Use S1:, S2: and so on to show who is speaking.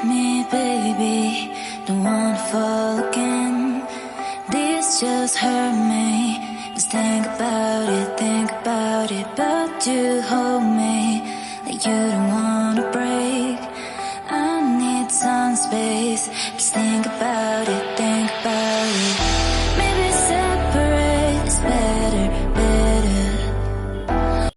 S1: me, baby. Don't wanna fall again. This just hurt me. Just think about it. But you hold me like you don't wanna break. I need some space. Just think about it.